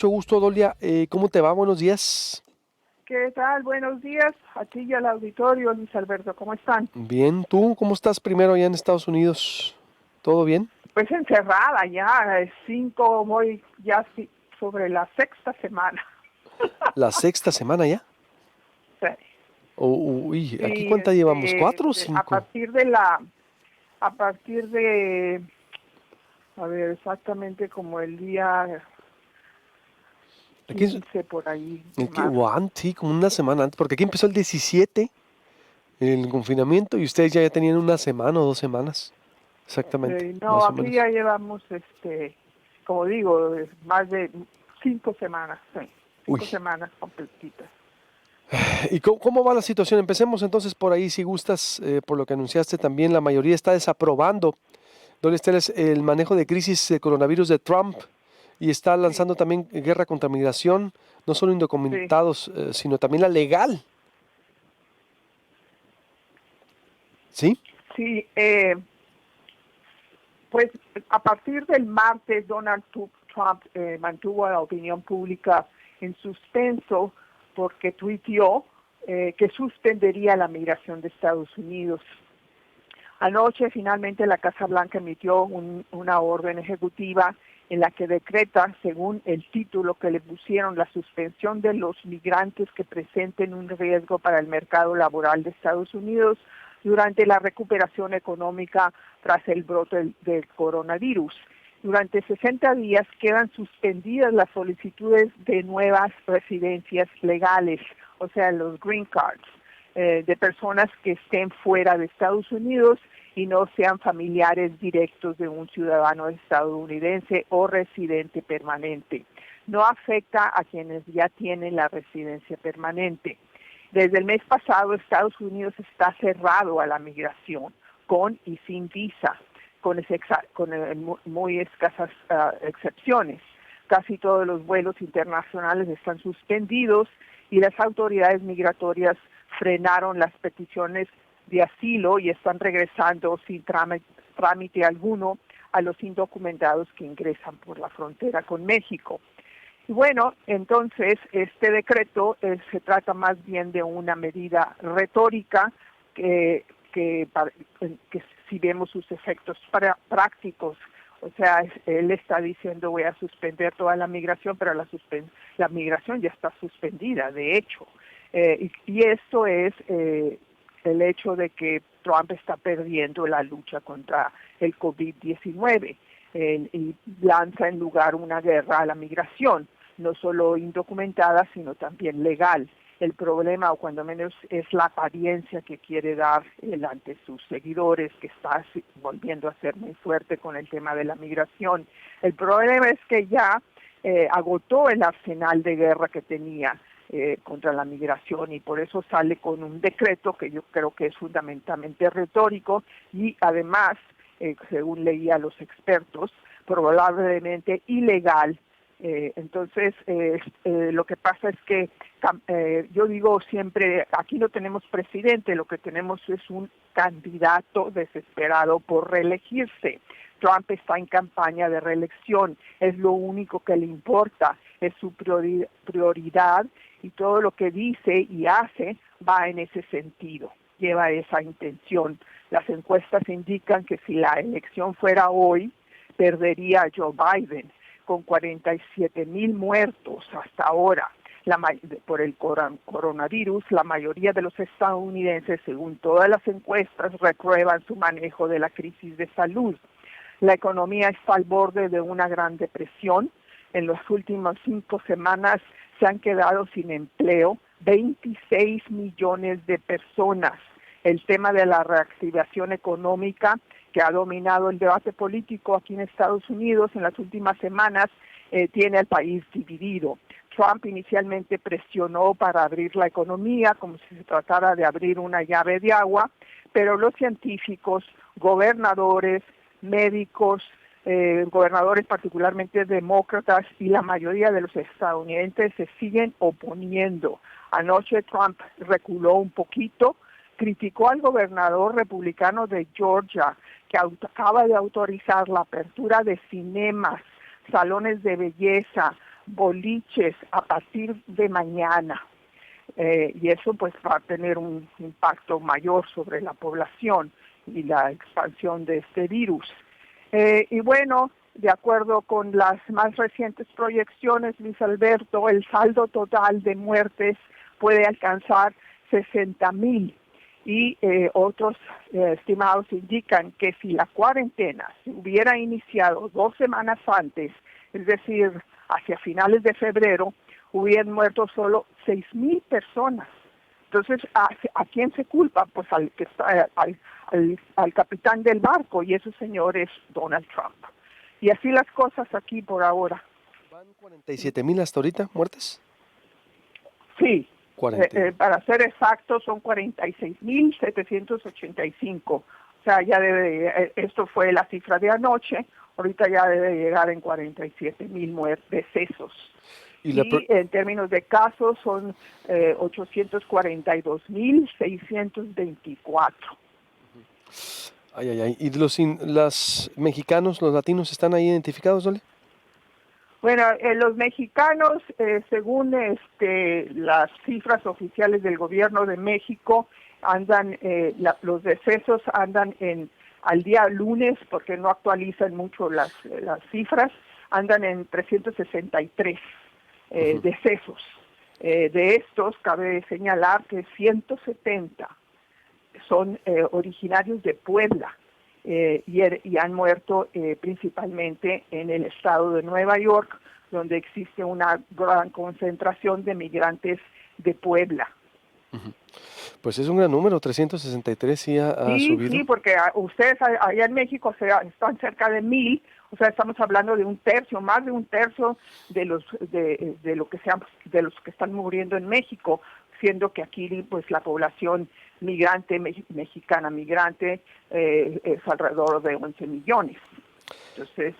Mucho gusto, Dolia. ¿Cómo te va? Buenos días. ¿Qué tal? Buenos días a ti y al auditorio, Luis Alberto. ¿Cómo están? Bien, ¿tú cómo estás primero allá en Estados Unidos? ¿Todo bien? Pues encerrada ya, 5, voy ya sobre la sexta semana. ¿La sexta semana ya? Sí, Uy, ¿aquí sí, cuánta llevamos? ¿Cuatro o a cinco? partir a partir de, a ver, exactamente como el día Aquí, 15 por ahí de marzo. sí, como una semana antes, porque aquí empezó el 17, el confinamiento, y ustedes ya tenían una semana o 2 semanas. Exactamente, No, más o aquí ya menos. llevamos, como digo, más de 5 semanas, sí, Uy, 5 semanas completitas. ¿y cómo va la situación? Empecemos entonces por ahí, si gustas, por lo que anunciaste también, la mayoría está desaprobando. Dolia Estela, el manejo de crisis de coronavirus de Trump y está Sí, lanzando también guerra contra migración, no solo sí. indocumentados, sino también la legal. ¿Sí? Sí, pues a partir del martes Donald Trump mantuvo a la opinión pública en suspenso porque tuiteó que suspendería la migración de Estados Unidos. Anoche finalmente la Casa Blanca emitió una orden ejecutiva en la que decreta, según el título que le pusieron, la suspensión de los migrantes que presenten un riesgo para el mercado laboral de Estados Unidos durante la recuperación económica tras el brote del coronavirus. Durante 60 días quedan suspendidas las solicitudes de nuevas residencias legales, o sea, los green cards, de personas que estén fuera de Estados Unidos y no sean familiares directos de un ciudadano estadounidense o residente permanente. No afecta a quienes ya tienen la residencia permanente. Desde el mes pasado, Estados Unidos está cerrado a la migración, con y sin visa, con muy escasas excepciones. Casi todos los vuelos internacionales están suspendidos y las autoridades migratorias frenaron las peticiones de asilo y están regresando sin trámite alguno a los indocumentados que ingresan por la frontera con México. Y bueno, entonces este decreto se trata más bien de una medida retórica que, que si vemos sus efectos prácticos, o sea, él está diciendo voy a suspender toda la migración, pero la migración ya está suspendida, de hecho. Y esto es el hecho de que Trump está perdiendo la lucha contra el COVID-19 y lanza en lugar una guerra a la migración, no solo indocumentada, sino también legal. El problema, o cuando menos, es la apariencia que quiere dar él ante sus seguidores, que está volviendo a ser muy fuerte con el tema de la migración. El problema es que ya agotó el arsenal de guerra que tenía contra la migración y por eso sale con un decreto que yo creo que es fundamentalmente retórico y además, según leía a los expertos, probablemente ilegal. Entonces, lo que pasa es que yo digo siempre, aquí no tenemos presidente, lo que tenemos es un candidato desesperado por reelegirse. Trump está en campaña de reelección, es lo único que le importa, es su prioridad y todo lo que dice y hace va en ese sentido, lleva esa intención. Las encuestas indican que si la elección fuera hoy, perdería a Joe Biden con 47,000 muertos hasta ahora por el coronavirus. La mayoría de los estadounidenses, según todas las encuestas, reprueban su manejo de la crisis de salud. La economía está al borde de una gran depresión. En las últimas 5 semanas se han quedado sin empleo 26 millones de personas. El tema de la reactivación económica que ha dominado el debate político aquí en Estados Unidos en las últimas semanas tiene al país dividido. Trump inicialmente presionó para abrir la economía como si se tratara de abrir una llave de agua, pero los científicos, gobernadores, médicos, gobernadores particularmente demócratas y la mayoría de los estadounidenses se siguen oponiendo. Anoche Trump reculó un poquito, criticó al gobernador republicano de Georgia, que acaba de autorizar la apertura de cinemas, salones de belleza, boliches a partir de mañana. Y eso pues va a tener un impacto mayor sobre la población y la expansión de este virus. Y bueno, de acuerdo con las más recientes proyecciones, Luis Alberto, el saldo total de muertes puede alcanzar 60,000 y otros estimados indican que si la cuarentena se hubiera iniciado 2 semanas antes, es decir, hacia finales de febrero, hubieran muerto solo 6,000 personas. Entonces, ¿a quién se culpa? Pues al que está, al capitán del barco, y ese señor es Donald Trump. Y así las cosas aquí por ahora. ¿Van 47,000 hasta ahorita muertes? Sí, 40. para ser exactos son 46,785. O sea, ya esto fue la cifra de anoche, ahorita ya debe llegar en 47,000 decesos. Y en términos de casos son 842,624. ¿Y los mexicanos, los latinos, están ahí identificados, Dole? Bueno, los mexicanos, según las cifras oficiales del gobierno de México, andan, los decesos andan al día lunes, porque no actualizan mucho las cifras, andan en 363 decesos. De estos, cabe señalar que 170 son originarios de Puebla. Y han muerto principalmente en el estado de Nueva York, donde existe una gran concentración de migrantes de Puebla. Pues es un gran número, 363 sí ha subido. Sí, porque ustedes allá en México están cerca de 1,000, o sea, estamos hablando de un tercio, más de un tercio de los de los que están muriendo en México, siendo que aquí pues la población migrante mexicana migrante es alrededor de 11 millones. Entonces,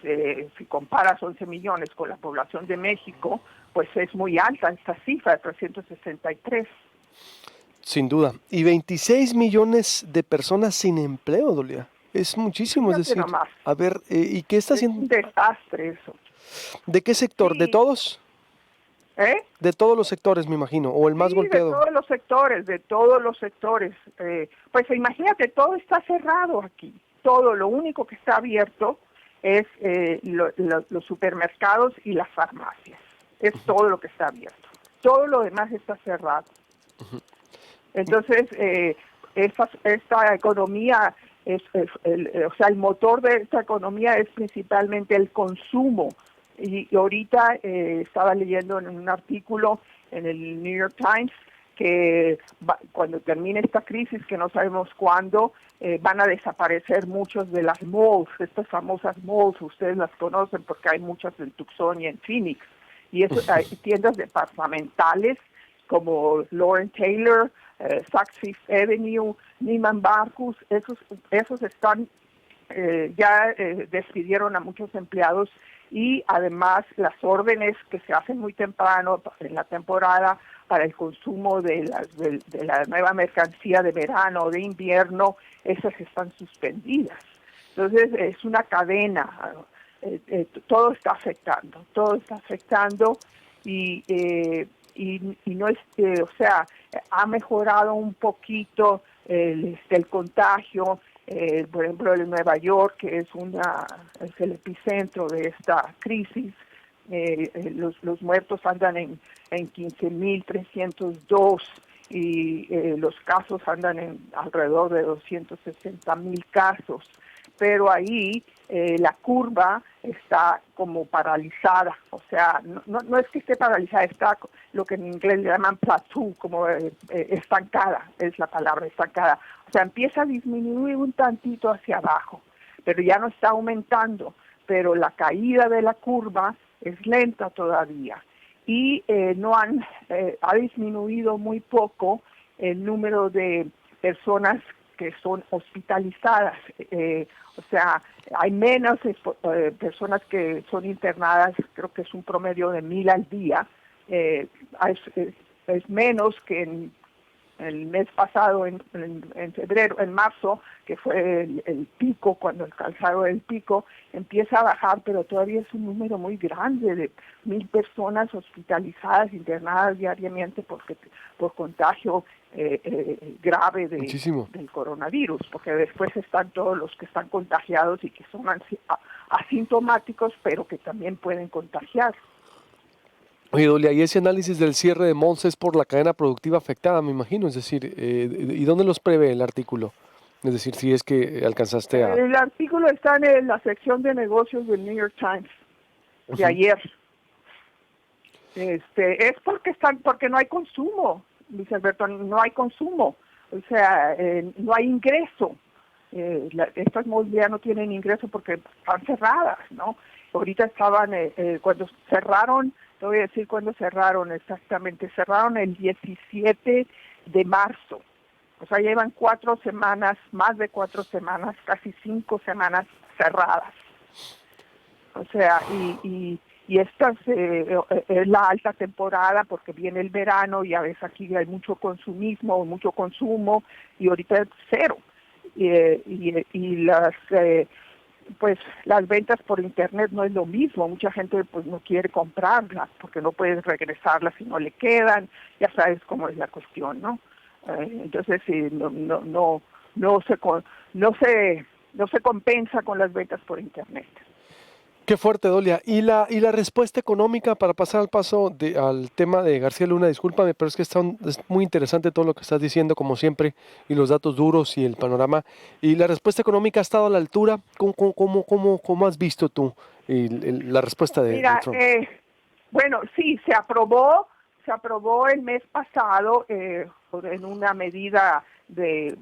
si comparas 11 millones con la población de México, pues es muy alta esta cifra de 363. Sin duda. Y 26 millones de personas sin empleo, Dolia. Es muchísimo, es decir, Nomás. a ver, ¿y qué está haciendo? Es un desastre eso. ¿De qué sector? Sí. ¿De todos? De todos los sectores, me imagino, o el más golpeado. De todos los sectores. Pues imagínate, todo está cerrado aquí. Todo, lo único que está abierto es los supermercados y las farmacias. Es todo lo que está abierto. Todo lo demás está cerrado. Entonces, esta economía, o sea, el motor de esta economía es principalmente el consumo. Y ahorita estaba leyendo en un artículo en el New York Times que cuando termine esta crisis, que no sabemos cuándo, van a desaparecer muchos de las malls, estas famosas malls, ustedes las conocen porque hay muchas en Tucson y en Phoenix. Y hay tiendas departamentales como Lauren Taylor, Saks Fifth Avenue, Neiman Marcus, esos están, ya despidieron a muchos empleados y además las órdenes que se hacen muy temprano en la temporada para el consumo de la nueva mercancía de verano o de invierno, esas están suspendidas. Entonces es una cadena, todo está afectando y no es, o sea, ha mejorado un poquito el contagio. Por ejemplo, en Nueva York, que es el epicentro de esta crisis, los muertos andan en 15,302 y los casos andan en alrededor de 260,000 casos. Pero ahí la curva está como paralizada, o sea, no es que esté paralizada, está lo que en inglés le llaman plateau, como estancada, es la palabra, estancada. O sea, empieza a disminuir un tantito hacia abajo, pero ya no está aumentando, pero la caída de la curva es lenta todavía. Y ha disminuido muy poco el número de personas que son hospitalizadas. O sea, hay menos personas que son internadas, creo que es un promedio de 1,000 al día. Es menos que el mes pasado, en febrero, en marzo, que fue el pico, cuando alcanzaron el pico, empieza a bajar, pero todavía es un número muy grande de 1,000 personas hospitalizadas, internadas diariamente por contagio grave Muchísimo. del coronavirus, porque después están todos los que están contagiados y que son asintomáticos, pero que también pueden contagiar. Oye, Dolia, y ese análisis del cierre de malls es por la cadena productiva afectada, me imagino. Es decir, ¿y dónde los prevé el artículo? Es decir, si es que alcanzaste a... El artículo está en la sección de negocios del New York Times de ayer. Es porque no hay consumo, Luis Alberto, no hay consumo, o sea, no hay ingreso. Estas malls ya no tienen ingreso porque están cerradas, ¿no? Ahorita estaban, cuando cerraron, te voy a decir cuándo cerraron exactamente, cerraron el 17 de marzo. O sea, llevan 4 semanas, más de 4 semanas, casi 5 semanas cerradas. O sea, y esta es la alta temporada porque viene el verano y a veces aquí hay mucho consumismo, mucho consumo, y ahorita es cero. Y las ventas por internet no es lo mismo. Mucha gente pues no quiere comprarlas porque no puedes regresarlas si no le quedan. Ya sabes cómo es la cuestión, ¿no? Entonces no se compensa con las ventas por internet. Qué fuerte, Dolia. Y la respuesta económica para pasar al tema de García Luna, discúlpame, pero es que es muy interesante todo lo que estás diciendo, como siempre, y los datos duros y el panorama. ¿Y la respuesta económica ha estado a la altura? ¿Cómo has visto tú la respuesta de Mira, Trump? bueno, sí, se aprobó el mes pasado en una medida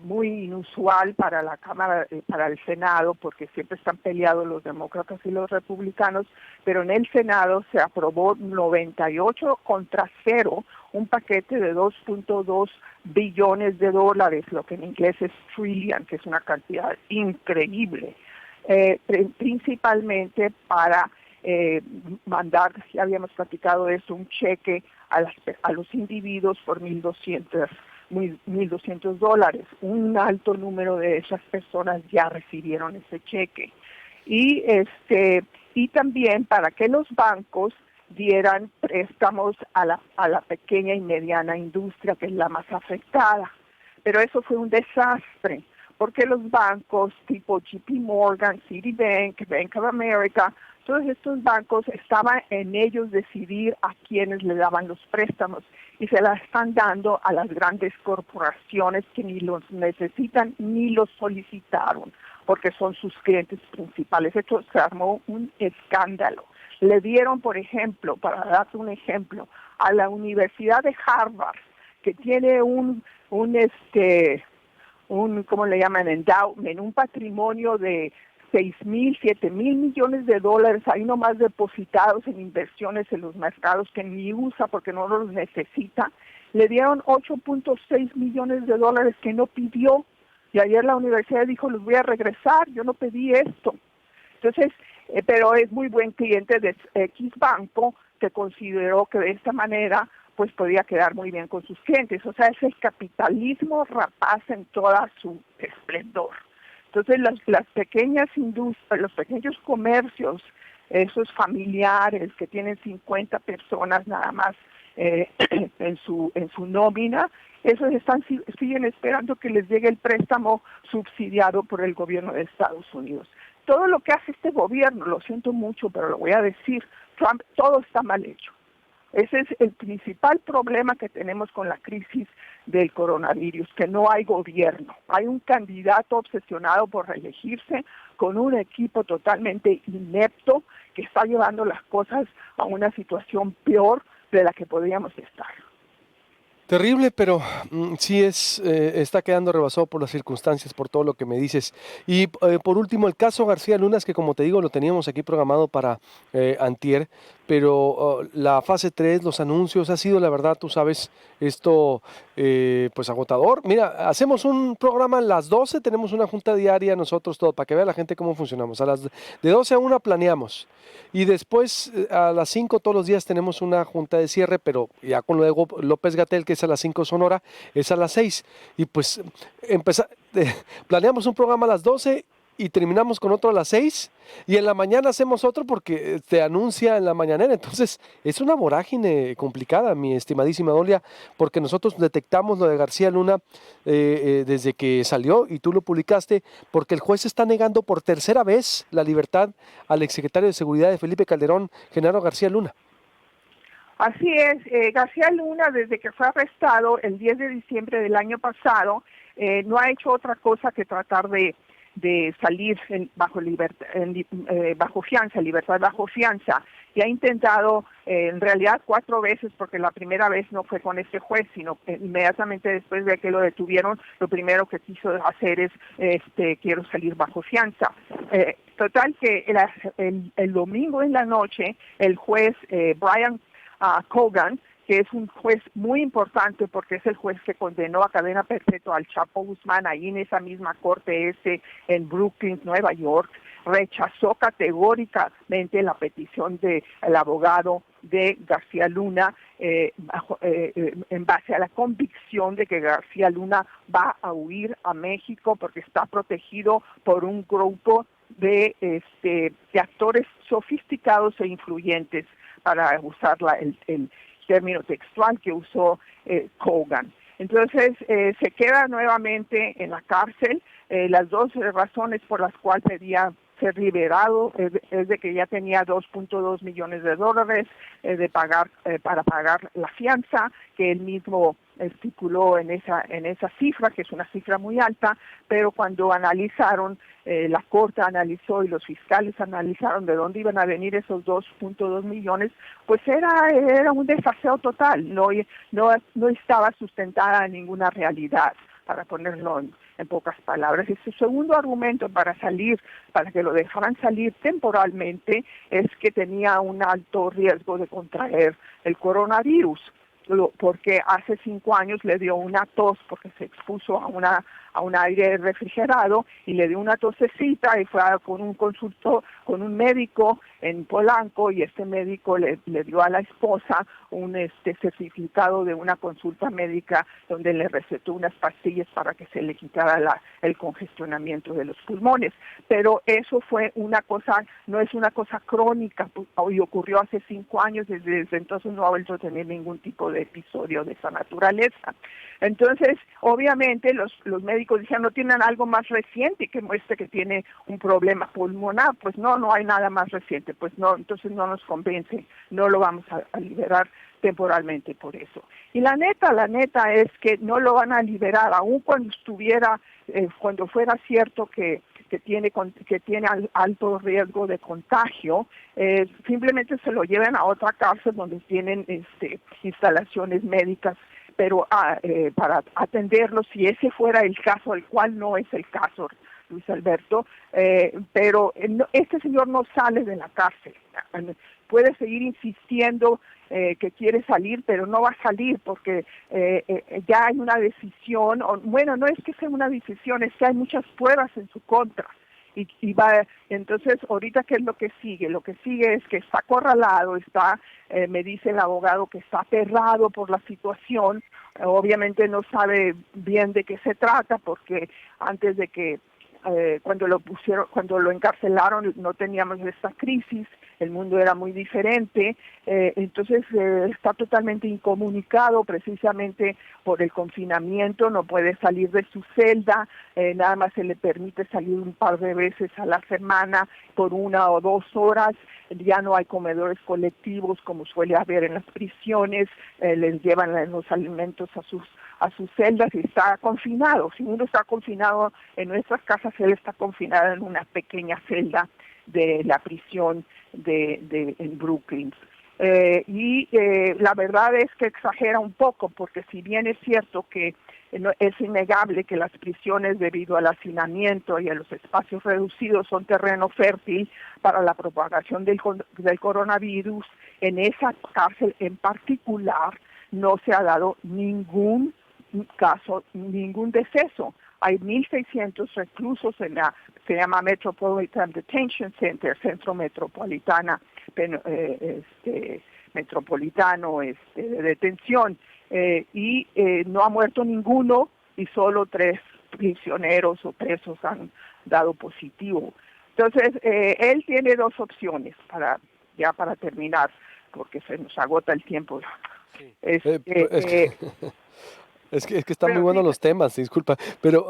muy inusual para la Cámara, para el Senado, porque siempre están peleados los demócratas y los republicanos, pero en el Senado se aprobó 98 contra 0, un paquete de 2.2 billones de dólares, lo que en inglés es trillion, que es una cantidad increíble, principalmente para mandar, ya habíamos platicado de eso, un cheque a los individuos por $1,200. $1,200. Un alto número de esas personas ya recibieron ese cheque. Y también para que los bancos dieran préstamos a la pequeña y mediana industria, que es la más afectada. Pero eso fue un desastre, porque los bancos tipo JP Morgan, Citibank, Bank of America, todos estos bancos estaban en ellos decidir a quienes le daban los préstamos y se las están dando a las grandes corporaciones que ni los necesitan ni los solicitaron porque son sus clientes principales. Esto se armó un escándalo. Le dieron, por ejemplo, para darte un ejemplo, a la Universidad de Harvard, que tiene un ¿cómo le llaman? Endowment, un patrimonio de 6,000, 7,000 millones de dólares ahí nomás depositados en inversiones en los mercados que ni usa porque no los necesita. Le dieron 8.6 millones de dólares que no pidió y ayer la universidad dijo, los voy a regresar, yo no pedí esto. Entonces, pero es muy buen cliente de X banco que consideró que de esta manera pues podía quedar muy bien con sus clientes. O sea, es el capitalismo rapaz en toda su esplendor. Entonces, las pequeñas industrias, los pequeños comercios, esos familiares que tienen 50 personas nada más en su nómina, esos siguen esperando que les llegue el préstamo subsidiado por el gobierno de Estados Unidos. Todo lo que hace este gobierno, lo siento mucho, pero lo voy a decir, Trump, todo está mal hecho. Ese es el principal problema que tenemos con la crisis del coronavirus, que no hay gobierno. Hay un candidato obsesionado por reelegirse con un equipo totalmente inepto que está llevando las cosas a una situación peor de la que podríamos estar. Terrible, pero sí está quedando rebasado por las circunstancias, por todo lo que me dices. Y por último, el caso García Lunas, que como te digo, lo teníamos aquí programado para antier, pero la fase 3, los anuncios, ha sido la verdad, tú sabes, esto pues agotador. Mira, hacemos un programa a las 12, tenemos una junta diaria nosotros todo, para que vea la gente cómo funcionamos. De 12 a 1 planeamos. Y después a las 5 todos los días tenemos una junta de cierre, pero ya con luego López-Gatell, que 3, a las 5 Sonora, es a las 6. Y pues planeamos un programa a las 12 y terminamos con otro a las 6 y en la mañana hacemos otro porque te anuncia en la mañanera. Entonces es una vorágine complicada, mi estimadísima Dolia, porque nosotros detectamos lo de García Luna desde que salió y tú lo publicaste, porque el juez está negando por tercera vez la libertad al exsecretario de Seguridad de Felipe Calderón, Genaro García Luna. Así es, García Luna, desde que fue arrestado el 10 de diciembre del año pasado, no ha hecho otra cosa que tratar de salir bajo fianza, libertad bajo fianza. Y ha intentado, en realidad 4 veces, porque la primera vez no fue con este juez, sino inmediatamente después de que lo detuvieron, lo primero que quiso hacer es, quiero salir bajo fianza. Total que el domingo en la noche, el juez Brian Cogan, que es un juez muy importante porque es el juez que condenó a cadena perpetua al Chapo Guzmán ahí en esa misma corte en Brooklyn, Nueva York, rechazó categóricamente la petición del abogado de García Luna en base a la convicción de que García Luna va a huir a México porque está protegido por un grupo de actores sofisticados e influyentes, para usar el término textual que usó Cogan. Entonces, se queda nuevamente en la cárcel. Las dos razones por las cuales pedía ser liberado es de que ya tenía $2.2 millones de pagar para pagar la fianza que él mismo estipuló en esa cifra, que es una cifra muy alta, pero cuando analizaron, la Corte analizó y los fiscales analizaron de dónde iban a venir esos 2.2 millones, pues era un desaseo total, no estaba sustentada en ninguna realidad, para ponerlo en pocas palabras. Y su segundo argumento para que lo dejaran salir temporalmente, es que tenía un alto riesgo de contraer el coronavirus, porque hace 5 años le dio una tos porque se expuso a un aire refrigerado y le dio una tosecita y fue con un médico en Polanco, y este médico le dio a la esposa un certificado de una consulta médica donde le recetó unas pastillas para que se le quitara el congestionamiento de los pulmones. Pero eso fue no es una cosa crónica, y ocurrió hace 5 años, desde entonces no ha vuelto a tener ningún tipo de episodio de esa naturaleza. Entonces, obviamente, los médicos dijeron, ¿no tienen algo más reciente que muestre que tiene un problema pulmonar? Pues no hay nada más reciente. Pues no, entonces no nos convence, no lo vamos a liberar temporalmente por eso. Y la neta es que no lo van a liberar, aun cuando cuando fuera cierto que tiene alto riesgo de contagio, simplemente se lo lleven a otra cárcel donde tienen instalaciones médicas, pero para atenderlo, si ese fuera el caso, el cual no es el caso, Luis Alberto, pero este señor no sale de la cárcel, puede seguir insistiendo que quiere salir, pero no va a salir porque ya hay una decisión, no es que sea una decisión, es que hay muchas pruebas en su contra. Entonces, ahorita, ¿qué es lo que sigue? Lo que sigue es que está acorralado, me dice el abogado que está aterrado por la situación, obviamente no sabe bien de qué se trata, porque antes de que cuando lo encarcelaron, no teníamos esta crisis, el mundo era muy diferente, entonces está totalmente incomunicado precisamente por el confinamiento, no puede salir de su celda, nada más se le permite salir un par de veces a la semana por 1 o 2 horas, ya no hay comedores colectivos como suele haber en las prisiones, les llevan los alimentos a sus celdas y está confinado. Si uno está confinado en nuestras casas, él está confinado en una pequeña celda de la prisión en Brooklyn. La verdad es que exagera un poco, porque si bien es cierto que es innegable que las prisiones, debido al hacinamiento y a los espacios reducidos, son terreno fértil para la propagación del coronavirus, en esa cárcel en particular no se ha dado ningún caso, ningún deceso. Hay 1.600 reclusos se llama Metropolitan Detention Center, Centro Metropolitana metropolitano de detención, y no ha muerto ninguno y solo 3 prisioneros o presos han dado positivo. Entonces, él tiene 2 opciones para terminar, porque se nos agota el tiempo. Sí. Este, Es que están muy pero sí, buenos los temas, disculpa. Pero,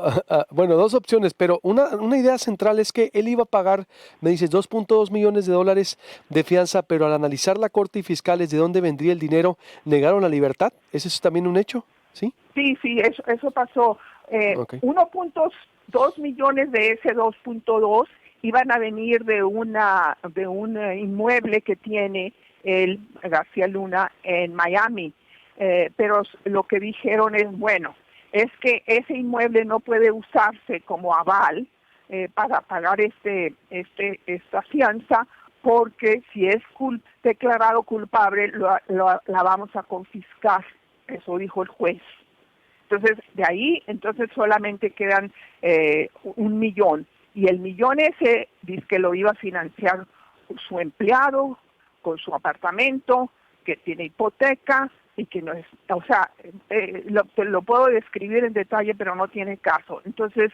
bueno, 2 opciones, pero una idea central es que él iba a pagar, me dices, 2.2 millones de dólares de fianza, pero al analizar la corte y fiscales de dónde vendría el dinero, negaron la libertad. ¿Ese es también un hecho? ¿Sí? sí, eso pasó. Ok. 1.2 millones de ese 2.2 iban a venir de un inmueble que tiene el García Luna en Miami. Pero lo que dijeron es que ese inmueble no puede usarse como aval para pagar esta fianza, porque si es declarado culpable la vamos a confiscar. Eso dijo el juez. Entonces, de ahí, solamente quedan 1 millón. Y el millón ese dice que lo iba a financiar su empleado, con su apartamento, que tiene hipoteca y que no es, o sea, lo puedo describir en detalle, pero no tiene caso. Entonces,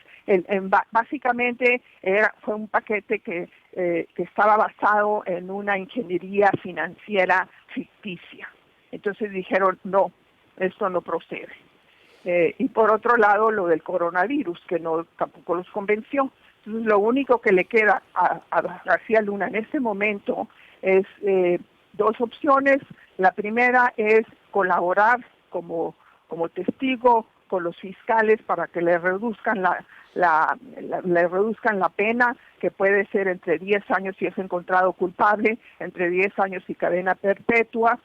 básicamente fue un paquete que estaba basado en una ingeniería financiera ficticia. Entonces dijeron, no, esto no procede. Y por otro lado, lo del coronavirus, que tampoco los convenció. Entonces, lo único que le queda a García Luna en este momento es 2 opciones. La primera es colaborar como testigo con los fiscales para que le reduzcan le reduzcan la pena, que puede ser entre 10 años si es encontrado culpable, entre 10 años y cadena perpetua.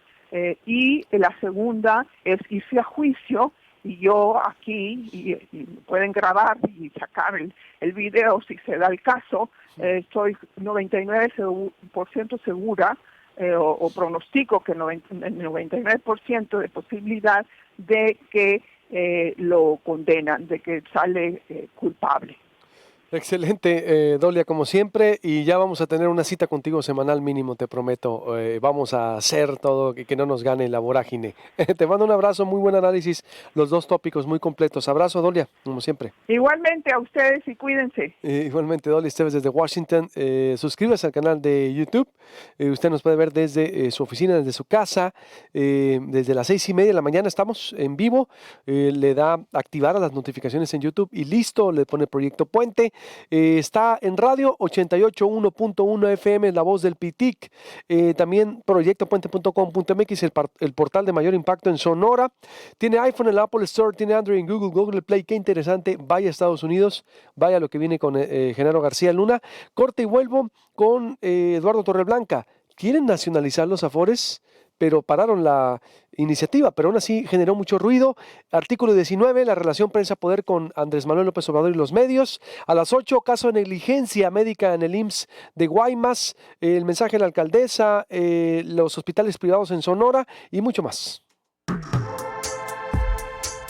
Y la segunda es irse a juicio. Y yo aquí, y pueden grabar y sacar el video si se da el caso, estoy 99% segura, o pronostico que 99% de posibilidad de que lo condenan, de que sale culpable. Excelente, Dolia, como siempre, y ya vamos a tener una cita contigo semanal mínimo, te prometo. Vamos a hacer todo que no nos gane la vorágine. Te mando un abrazo, muy buen análisis, los 2 tópicos muy completos. Abrazo, Dolia, como siempre. Igualmente a ustedes y cuídense. Igualmente, Dolly Esteves desde Washington. Suscríbase al canal de YouTube. Usted nos puede ver desde su oficina, desde su casa. Desde las 6:30 de la mañana estamos en vivo. Le da activar a las notificaciones en YouTube y listo, le pone Proyecto Puente. Está en radio 88.1.1 FM, La Voz del Pitic. También proyectopuente.com.mx, el portal de mayor impacto en Sonora. Tiene iPhone en el Apple Store, tiene Android en Google Play. Qué interesante. Vaya a Estados Unidos, vaya lo que viene con Genaro García Luna. Corte y vuelvo con Eduardo Torreblanca. Quieren nacionalizar los Afores, pero pararon la iniciativa, pero aún así generó mucho ruido. Artículo 19, la relación prensa-poder con Andrés Manuel López Obrador y los medios. A las 8, caso de negligencia médica en el IMSS de Guaymas, el mensaje de la alcaldesa, los hospitales privados en Sonora y mucho más.